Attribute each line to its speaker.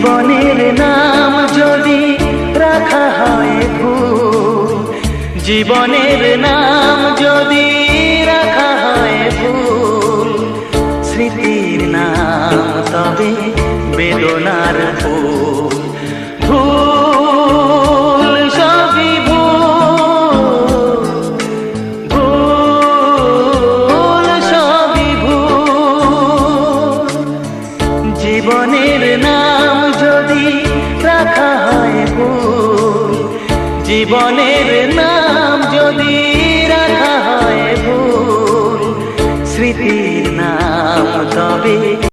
Speaker 1: জীবনের নাম যদি রাখা হয় ভুল, জীবনের নাম যদি রাখা হয় ভুল, স্মৃতির নাম তবে বেদনার ফুল। ভুল সবই ভুল, ভুল সবই ভুল। জীবনের নাম যদি রাখা হয় ভুল, জীবনের